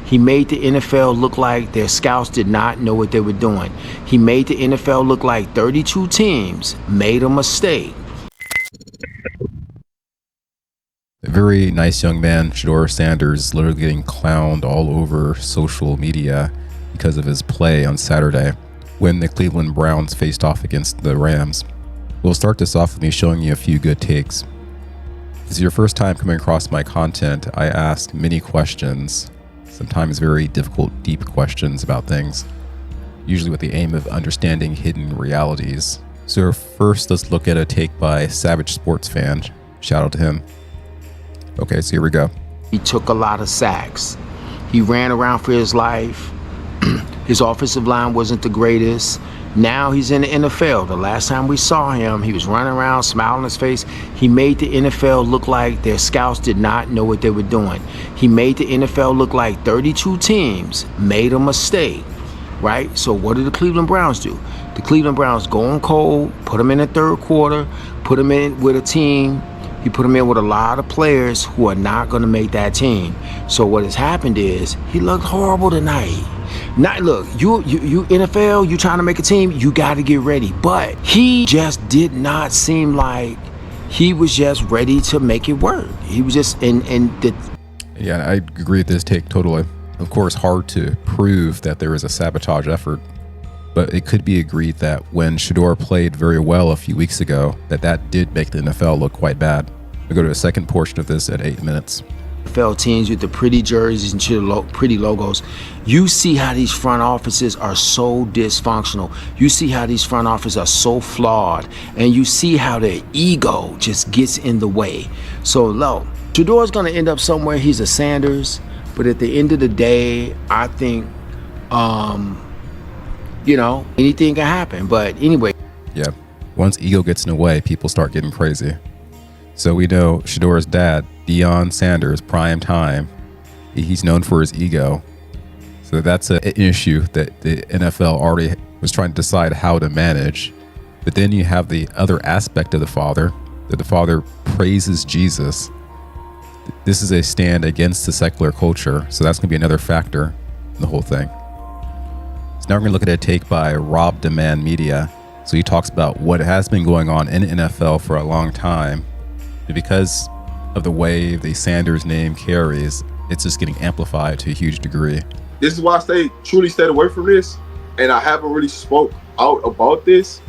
He made the NFL look like their scouts did not know what they were doing. He made the NFL look like 32 teams made a mistake. A very nice young man, Shedeur Sanders, literally getting clowned all over social media because of his play on Saturday when the Cleveland Browns faced off against the Rams. We'll start this off with me showing you a few good takes. If this is your first time coming across my content, I ask many questions, sometimes very difficult, deep questions about things, usually with the aim of understanding hidden realities. So first, let's look at a take by Savage Sports Fan. Shout out to him. Okay, so here we go. He took a lot of sacks. He ran around for his life. His offensive line wasn't the greatest. Now he's in the NFL. The last time we saw him, he was running around, smiling on his face. He made the NFL look like their scouts did not know what they were doing. He made the NFL look like 32 teams made a mistake, right? So what did the Cleveland Browns do? The Cleveland Browns go on cold, put him in the third quarter, put him in with a team. He put him in with a lot of players who are not going to make that team. So what has happened is he looked horrible tonight. Not look, you NFL, you trying to make a team, you got to get ready. But he just did not seem like he was just ready to make it work. He was just Yeah, I agree with this take totally. Of course, hard to prove that there was a sabotage effort, but it could be agreed that when Shedeur played very well a few weeks ago, that did make the NFL look quite bad. We'll go to the second portion of this at 8 minutes. NFL teams with the pretty jerseys and pretty logos, you see how these front offices are so dysfunctional. You see how these front offices are so flawed, and you see how their ego just gets in the way. So, low, Shedeur's going to end up somewhere. He's a Sanders, but at the end of the day, I think, anything can happen. But anyway. Yeah, once ego gets in the way, people start getting crazy. So we know Shedeur's dad, Deion Sanders, prime time, he's known for his ego. So that's an issue that the NFL already was trying to decide how to manage. But then you have the other aspect of the father, that the father praises Jesus. This is a stand against the secular culture. So that's going to be another factor in the whole thing. So now we're going to look at a take by Rob Demand Media. So he talks about what has been going on in the NFL for a long time. And because of the way the Sanders name carries, it's just getting amplified to a huge degree. This is why I truly stayed away from this, and I haven't really spoke out about this,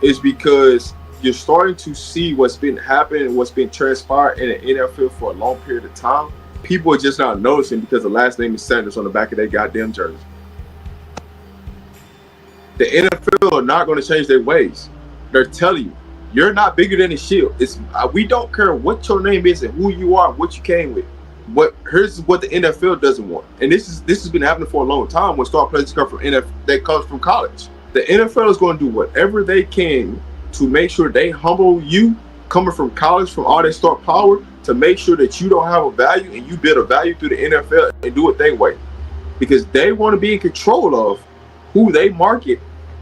is because you're starting to see what's been happening, what's been transpired in the NFL for a long period of time. People are just not noticing because the last name is Sanders on the back of their goddamn jersey. The NFL are not going to change their ways. They're telling you, you're not bigger than the shield. We don't care what your name is and who you are, what you came with. Here's what the NFL doesn't want, and this has been happening for a long time. When star players come from NFL, that comes from college. The NFL is going to do whatever they can to make sure they humble you, coming from college, from all their star power, to make sure that you don't have a value and you build a value through the NFL and do it their way, because they want to be in control of who they market,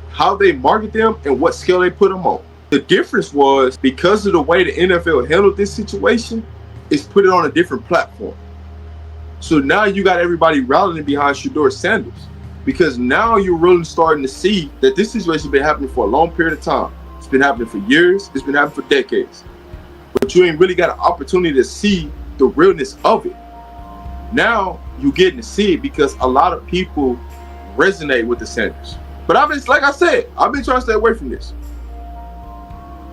how they market them, and what scale they put them on. The difference was, because of the way the NFL handled this situation, it's put it on a different platform. So now you got everybody rallying behind Shedeur Sanders, because now you're really starting to see that this situation has been happening for a long period of time. It's been happening for years. It's been happening for decades. But you ain't really got an opportunity to see the realness of it. Now you're getting to see it because a lot of people resonate with the Sanders. But like I said, I've been trying to stay away from this.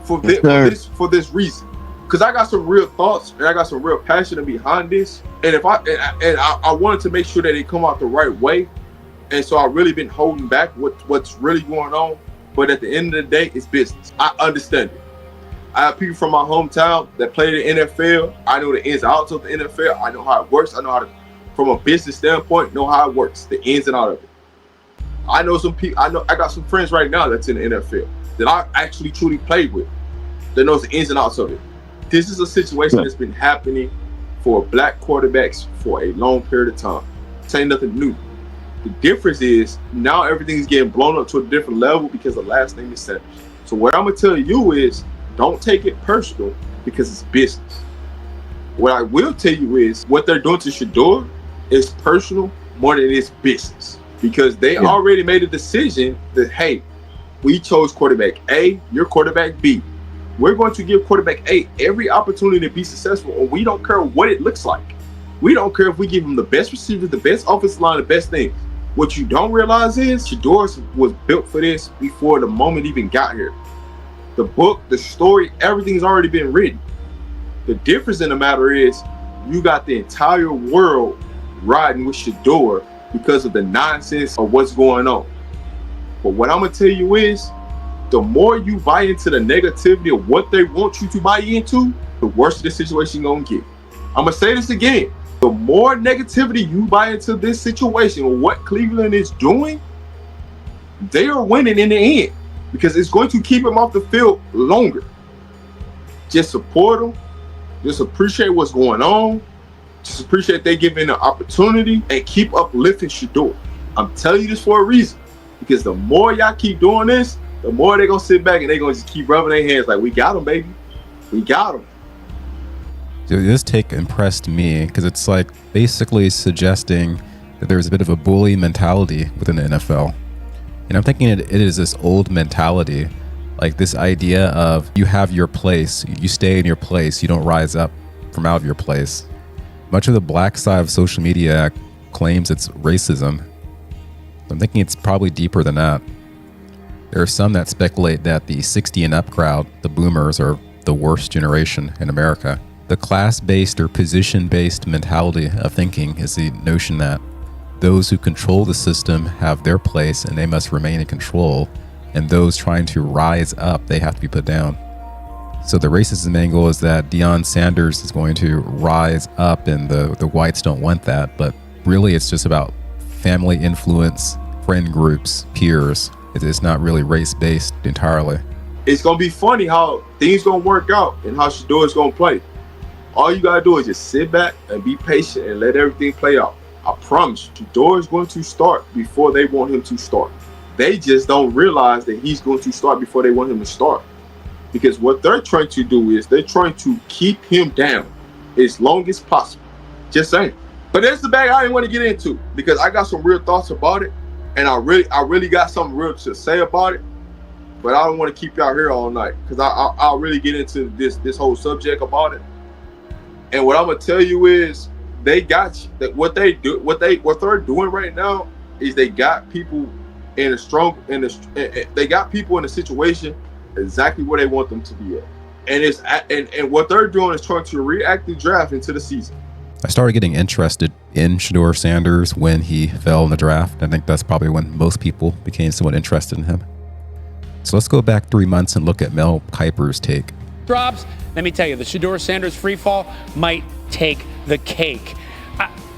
For this reason, because I got some real thoughts and I got some real passion behind this, and I wanted to make sure that it come out the right way, and so I've really been holding back what's really going on. But at the end of the day, it's business. I understand it. I have people from my hometown that play the NFL. I know the ins and outs of the NFL. I know how it works. I know how to, from a business standpoint, know how it works, the ins and outs of it. I know some people. I got some friends right now that's in the NFL that I actually truly played with, that knows the ins and outs of it. This is a situation that's been happening for black quarterbacks for a long period of time. This ain't nothing new. The difference is now everything's getting blown up to a different level because the last name is Sanders. So what I'm gonna tell you is, don't take it personal because it's business. What I will tell you is, what they're doing to Shedeur It's personal more than it's business, because they already made a decision that, hey, we chose quarterback A, you're quarterback B. We're going to give quarterback A every opportunity to be successful, and we don't care what it looks like. We don't care if we give him the best receivers, the best offensive line, the best things. What you don't realize is Shedeur was built for this before the moment even got here. The book, the story, everything's already been written. The difference in the matter is you got the entire world riding with Shedeur because of the nonsense of what's going on. But what I'm going to tell you is, the more you buy into the negativity of what they want you to buy into, the worse the situation going to get. I'm going to say this again. The more negativity you buy into this situation or what Cleveland is doing, they are winning in the end, because it's going to keep them off the field longer. Just support them. Just appreciate what's going on. Just appreciate they giving the opportunity, and keep uplifting Shedeur. I'm telling you this for a reason, because the more y'all keep doing this, the more they're going to sit back and they're going to just keep rubbing their hands like, we got them, baby. We got them. Dude, this take impressed me because it's like basically suggesting that there's a bit of a bully mentality within the NFL. And I'm thinking it is this old mentality, like this idea of you have your place, you stay in your place, you don't rise up from out of your place. Much of the black side of social media claims it's racism. I'm thinking it's probably deeper than that. There are some that speculate that the 60 and up crowd, the boomers, are the worst generation in America. The class-based or position-based mentality of thinking is the notion that those who control the system have their place and they must remain in control, and those trying to rise up, they have to be put down. So the racism angle is that Deion Sanders is going to rise up and the whites don't want that, but really it's just about family influence, friend groups, peers. It's not really race-based entirely. It's going to be funny how things going to work out and how Shedeur is going to play. All you got to do is just sit back and be patient and let everything play out. I promise you, Shedeur is going to start before they want him to start. They just don't realize that he's going to start before they want him to start. Because what they're trying to do is they're trying to keep him down as long as possible. Just saying. But that's the bag I didn't want to get into, because I got some real thoughts about it. And I really got something real to say about it, but I don't want to keep y'all here all night, because I'll really get into this whole subject about it. And what I'm gonna tell you is, they got you. That what they're doing right now is they got people in they got people in a situation exactly where they want them to be at, and what they're doing is trying to react the draft into the season. I started getting interested in Shedeur Sanders when he fell in the draft. I think that's probably when most people became somewhat interested in him. So let's go back 3 months and look at Mel Kiper's take. Drops, let me tell you, the Shedeur Sanders free fall might take the cake.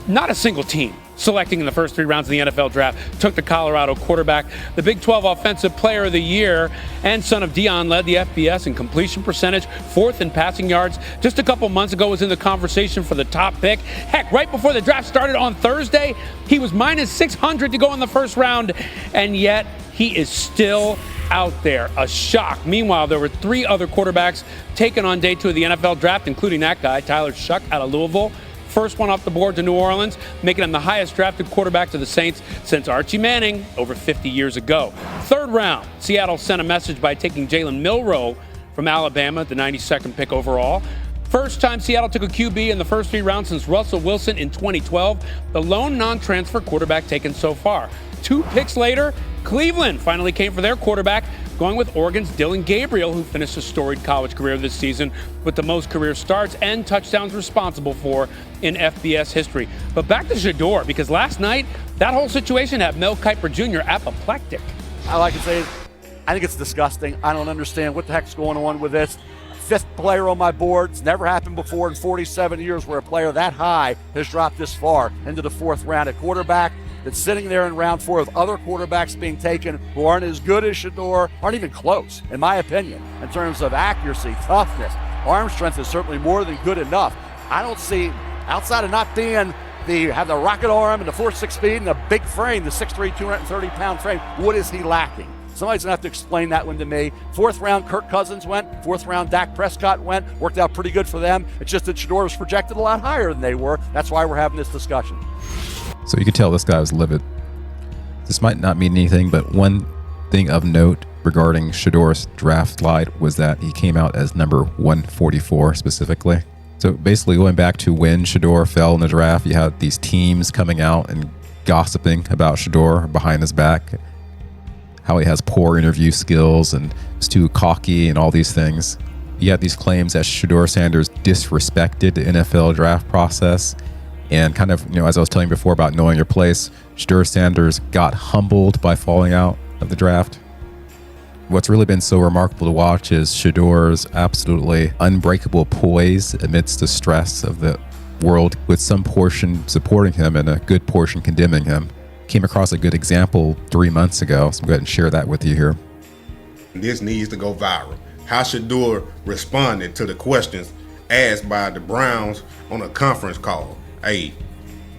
Not a single team selecting in the first 3 rounds of the NFL draft took the Colorado quarterback. The Big 12 Offensive Player of the Year and son of Deion led the FBS in completion percentage, 4th in passing yards. Just a couple months ago was in the conversation for the top pick. Heck, right before the draft started on Thursday, he was minus 600 to go in the first round, and yet he is still out there. A shock. Meanwhile, there were 3 other quarterbacks taken on day 2 of the NFL draft, including that guy, Tyler Shuck out of Louisville. First one off the board to New Orleans, making him the highest drafted quarterback to the Saints since Archie Manning over 50 years ago. 3rd round, Seattle sent a message by taking Jalen Milroe from Alabama, the 92nd pick overall. First time Seattle took a QB in the first 3 rounds since Russell Wilson in 2012, the lone non-transfer quarterback taken so far. 2 picks later, Cleveland finally came for their quarterback, going with Oregon's Dylan Gabriel, who finished a storied college career this season with the most career starts and touchdowns responsible for in FBS history. But back to Shedeur, because last night, that whole situation had Mel Kiper Jr. apoplectic. I like to say, I think it's disgusting. I don't understand what the heck's going on with this. 5th player on my board. It's never happened before in 47 years where a player that high has dropped this far into the 4th round at quarterback. That's sitting there in round 4 with other quarterbacks being taken who aren't as good as Shedeur, aren't even close, in my opinion, in terms of accuracy, toughness. Arm strength is certainly more than good enough. I don't see, outside of not being have the rocket arm and the 4.6 speed and the big frame, the 6'3", 230-pound frame, what is he lacking? Somebody's going to have to explain that one to me. 4th round, Kirk Cousins went. 4th round, Dak Prescott went. Worked out pretty good for them. It's just that Shedeur was projected a lot higher than they were. That's why we're having this discussion. So you can tell this guy was livid. This might not mean anything, but one thing of note regarding Shedeur's draft slide was that he came out as number 144 specifically. So basically going back to when Shedeur fell in the draft, you had these teams coming out and gossiping about Shedeur behind his back, how he has poor interview skills and is too cocky and all these things. You had these claims that Shedeur Sanders disrespected the NFL draft process, and kind of, as I was telling you before about knowing your place, Shedeur Sanders got humbled by falling out of the draft. What's really been so remarkable to watch is Shedeur's absolutely unbreakable poise amidst the stress of the world, with some portion supporting him and a good portion condemning him. Came across a good example 3 months ago, so I'm going to share that with you here. This needs to go viral. How Shedeur responded to the questions asked by the Browns on a conference call. Hey,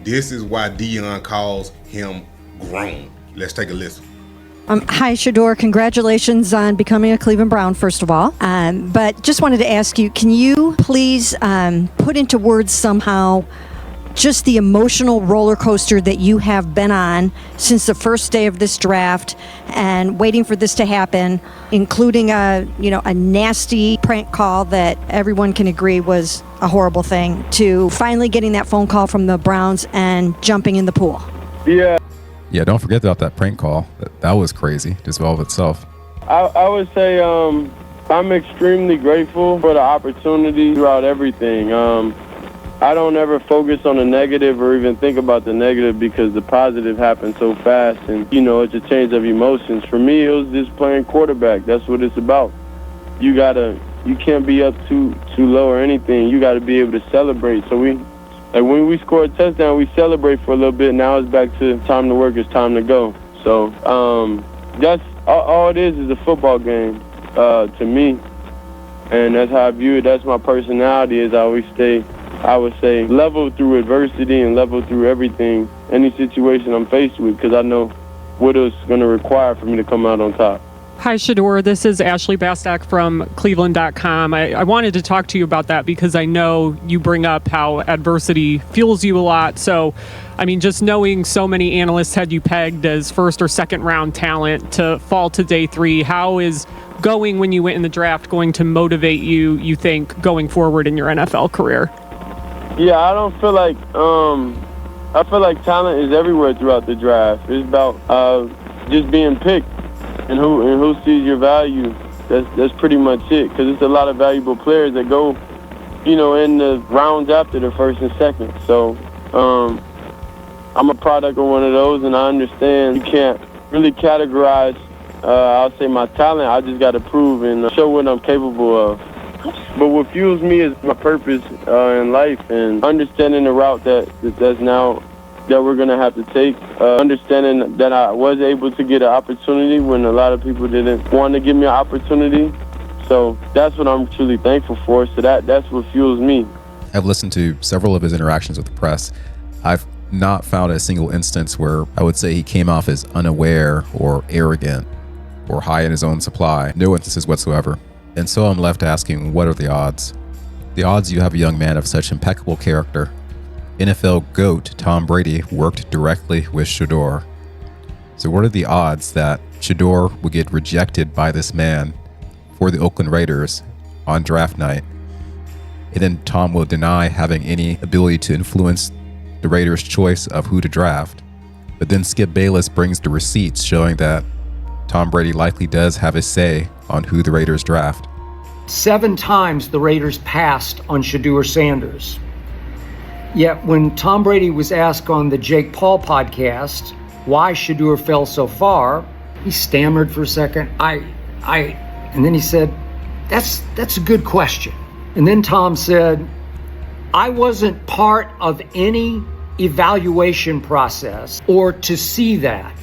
this is why Dion calls him grown. Let's take a listen. Hi, Shedeur. Congratulations on becoming a Cleveland Brown, first of all. But just wanted to ask you, can you please put into words somehow just the emotional roller coaster that you have been on since the first day of this draft and waiting for this to happen, including a nasty prank call that everyone can agree was a horrible thing, to finally getting that phone call from the Browns and jumping in the pool? Yeah, don't forget about that prank call. That was crazy, just all of itself. I would say I'm extremely grateful for the opportunity throughout everything. I don't ever focus on the negative or even think about the negative, because the positive happens so fast, and it's a change of emotions. For me, it was just playing quarterback. That's what it's about. You can't be up too low or anything. You got to be able to celebrate. So when we score a touchdown, we celebrate for a little bit. Now it's back to time to work. It's time to go. So that's all it is a football game to me, and that's how I view it. That's my personality. Is I would say level through adversity and level through everything, any situation I'm faced with, because I know what it's going to require for me to come out on top. Hi, Shedeur. This is Ashley Bastak from Cleveland.com. I wanted to talk to you about that because I know you bring up how adversity fuels you a lot. So, just knowing so many analysts had you pegged as 1st or 2nd round talent to fall to day 3, how is going when you went in the draft going to motivate you think, going forward in your NFL career? Yeah, I don't feel like I feel like talent is everywhere throughout the draft. It's about just being picked and who sees your value. That's pretty much it, because it's a lot of valuable players that go, in the rounds after the 1st and 2nd. So I'm a product of one of those, and I understand you can't really categorize. I'll say my talent. I just got to prove and show what I'm capable of. But what fuels me is my purpose in life, and understanding the route that's now that we're going to have to take, understanding that I was able to get an opportunity when a lot of people didn't want to give me an opportunity. So that's what I'm truly thankful for. So that's what fuels me. I've listened to several of his interactions with the press. I've not found a single instance where I would say he came off as unaware or arrogant or high in his own supply. No instances whatsoever. And so I'm left asking, what are the odds? The odds you have a young man of such impeccable character. NFL GOAT Tom Brady worked directly with Shedeur. So what are the odds that Shedeur would get rejected by this man for the Oakland Raiders on draft night, and then Tom will deny having any ability to influence the Raiders' choice of who to draft, but then Skip Bayless brings the receipts showing that Tom Brady likely does have a say on who the Raiders draft. 7 times the Raiders passed on Shedeur Sanders. Yet when Tom Brady was asked on the Jake Paul podcast why Shedeur fell so far, he stammered for a second. And then he said, that's a good question. And then Tom said, I wasn't part of any evaluation process or to see that.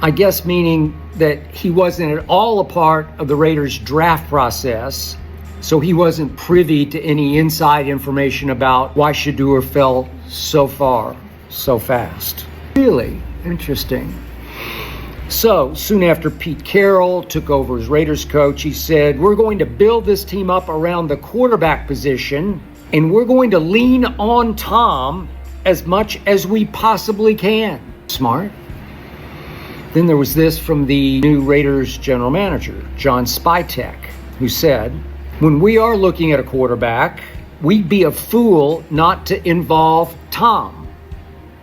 I guess meaning that he wasn't at all a part of the Raiders draft process, so he wasn't privy to any inside information about why Shedeur fell so far, so fast. Really interesting. So, soon after Pete Carroll took over as Raiders coach, he said, we're going to build this team up around the quarterback position, and we're going to lean on Tom as much as we possibly can. Smart. Then there was this from the new Raiders general manager, John Spytek, who said, when we are looking at a quarterback, we'd be a fool not to involve Tom.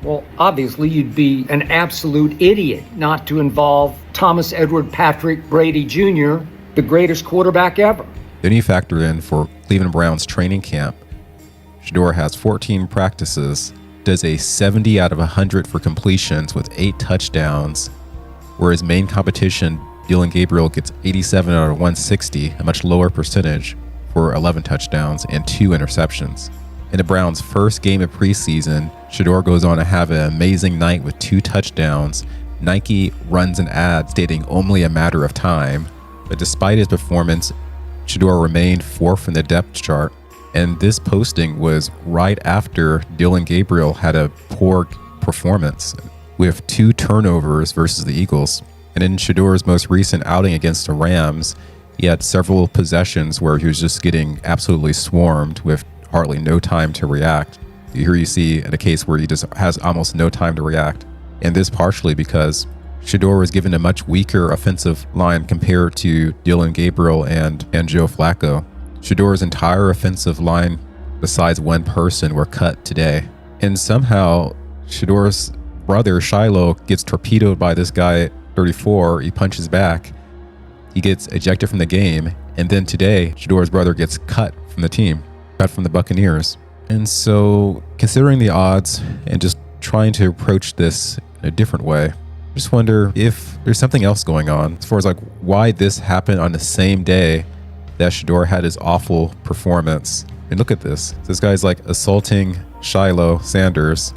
Well, obviously, you'd be an absolute idiot not to involve Thomas Edward Patrick Brady Jr., the greatest quarterback ever. Then you factor in for Cleveland Browns training camp, Shedeur has 14 practices, does a 70 out of 100 for completions with 8 touchdowns, where his main competition, Dillon Gabriel, gets 87 out of 160, a much lower percentage, for 11 touchdowns and 2 interceptions. In the Browns' first game of preseason, Shedeur goes on to have an amazing night with 2 touchdowns. Nike runs an ad stating only a matter of time, but despite his performance, Shedeur remained 4th in the depth chart, and this posting was right after Dillon Gabriel had a poor performance with 2 turnovers versus the Eagles. And in Shedeur's most recent outing against the Rams, he had several possessions where he was just getting absolutely swarmed with hardly no time to react. Here you see in a case where he just has almost no time to react. And this partially because Shedeur was given a much weaker offensive line compared to Dillon Gabriel and Joe Flacco. Shedeur's entire offensive line, besides one person, were cut today. And somehow Shedeur's brother Shiloh gets torpedoed by this guy at 34. He punches back. He gets ejected from the game. And then today, Shedeur's brother gets cut from the team. From the Buccaneers. And so, considering the odds and just trying to approach this in a different way, I just wonder if there's something else going on as far as like why this happened on the same day that Shedeur had his awful performance. And look at this. This guy's like assaulting Shedeur Sanders.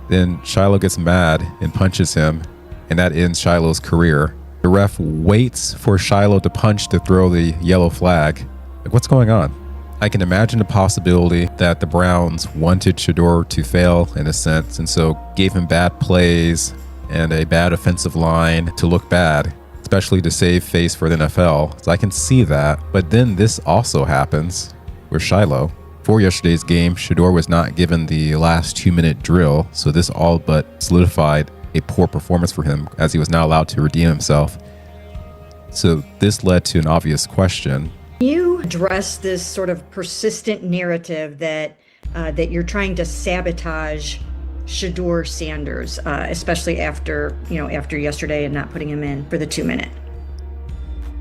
Then Shiloh gets mad and punches him, and that ends Shiloh's career. The ref waits for Shiloh to punch to throw the yellow flag. Like, what's going on? I can imagine the possibility that the Browns wanted Shedeur to fail in a sense, and so gave him bad plays and a bad offensive line to look bad, especially to save face for the NFL. So I can see that. But then this also happens with Shiloh. For yesterday's game, Shedeur was not given the last 2-minute drill, so this all but solidified a poor performance for him as he was not allowed to redeem himself. So this led to an obvious question. You address this sort of persistent narrative that you're trying to sabotage Shedeur Sanders, especially after yesterday and not putting him in for the 2-minute.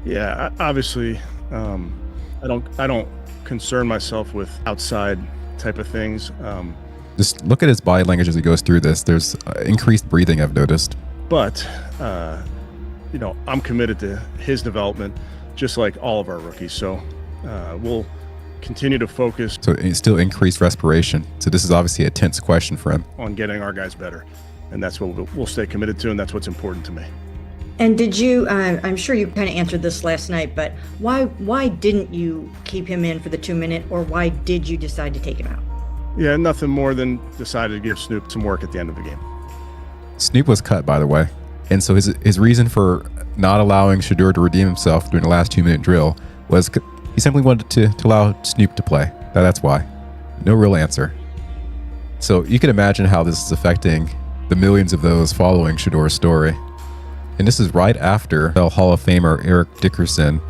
Yeah, obviously, I don't concern myself with outside type of things. Just look at his body language as he goes through this. There's increased breathing, I've noticed. But I'm committed to his development, just like all of our rookies. So we'll continue to focus. So it's still increased respiration. So this is obviously a tense question for him. On getting our guys better. And that's what we'll stay committed to, and that's what's important to me. And did you, I'm sure you kind of answered this last night, but why didn't you keep him in for the 2-minute, or why did you decide to take him out? Yeah, nothing more than decided to give Snoop some work at the end of the game. Snoop was cut, by the way. And so his reason for not allowing Shedeur to redeem himself during the last 2-minute drill was he simply wanted to allow Snoop to play. That's why. No real answer. So you can imagine how this is affecting the millions of those following Shedeur's story. And this is right after Hall of Famer Eric Dickerson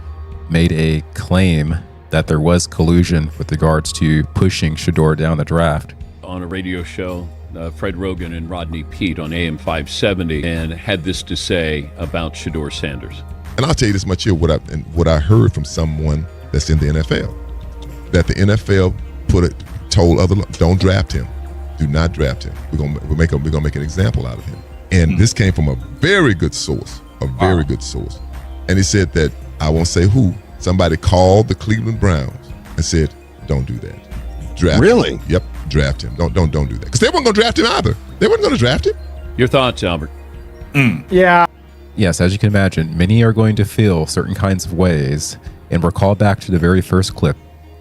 made a claim that there was collusion with regards to pushing Shedeur down the draft. On a radio show, Fred Rogan and Rodney Peete on AM 570, and had this to say about Shedeur Sanders. And I'll tell you this much here, what I heard from someone that's in the NFL, that the NFL told other, don't draft him, do not draft him. We're gonna make an example out of him. And this came from a very good source, good source. And he said that, I won't say who, somebody called the Cleveland Browns and said, don't do that. Draft really? him. Yep, draft him. Don't do that. Because they weren't going to draft him either. They weren't going to draft him. Your thoughts, Albert? Yeah. Yes, as you can imagine, many are going to feel certain kinds of ways. And recall back to the very first clip,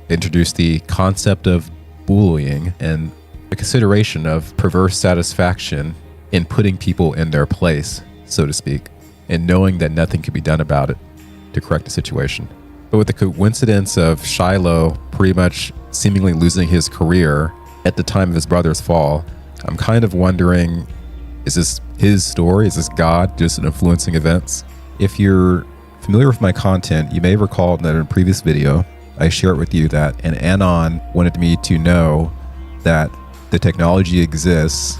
introduced the concept of bullying and the consideration of perverse satisfaction in putting people in their place, so to speak. and knowing that nothing could be done about it to correct the situation. But with the coincidence of Shiloh pretty much seemingly losing his career at the time of his brother's fall, I'm kind of wondering, is this his story? Is this God just influencing events? If you're familiar with my content, you may recall that in a previous video, I shared with you that an Anon wanted me to know that the technology exists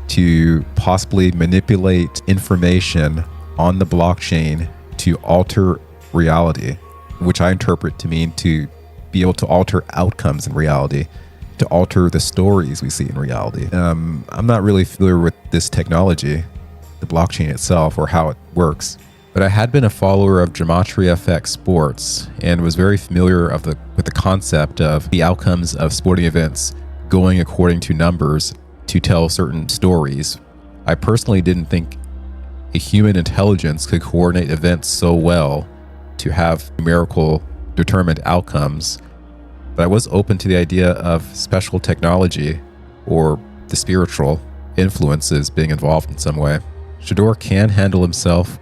to possibly manipulate information on the blockchain to alter reality, which I interpret to mean to be able to alter outcomes in reality, to alter the stories we see in reality. I'm not really familiar with this technology, the blockchain itself, or how it works, but I had been a follower of Gematria FX Sports and was very familiar with the concept of the outcomes of sporting events going according to numbers to tell certain stories. I personally didn't think a human intelligence could coordinate events so well to have numerical determined outcomes, but I was open to the idea of special technology or the spiritual influences being involved in some way. Shedeur can handle himself.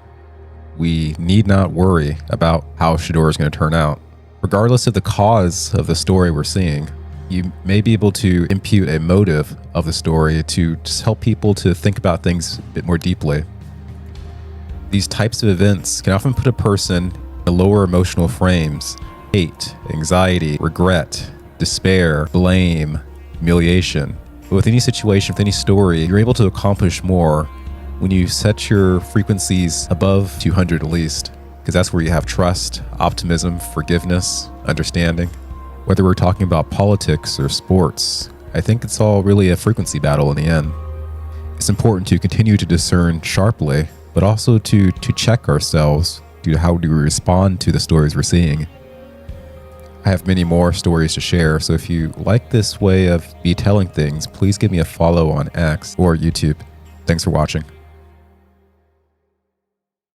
We need not worry about how Shedeur is going to turn out. Regardless of the cause of the story we're seeing, you may be able to impute a motive of the story to just help people to think about things a bit more deeply. These types of events can often put a person in lower emotional frames: hate, anxiety, regret, despair, blame, humiliation. But with any situation, with any story, you're able to accomplish more when you set your frequencies above 200 at least, because that's where you have trust, optimism, forgiveness, understanding. Whether we're talking about politics or sports, I think it's all really a frequency battle in the end. It's important to continue to discern sharply, but also to check ourselves to how do we respond to the stories we're seeing. I have many more stories to share, so if you like this way of me telling things, please give me a follow on X or YouTube. Thanks for watching.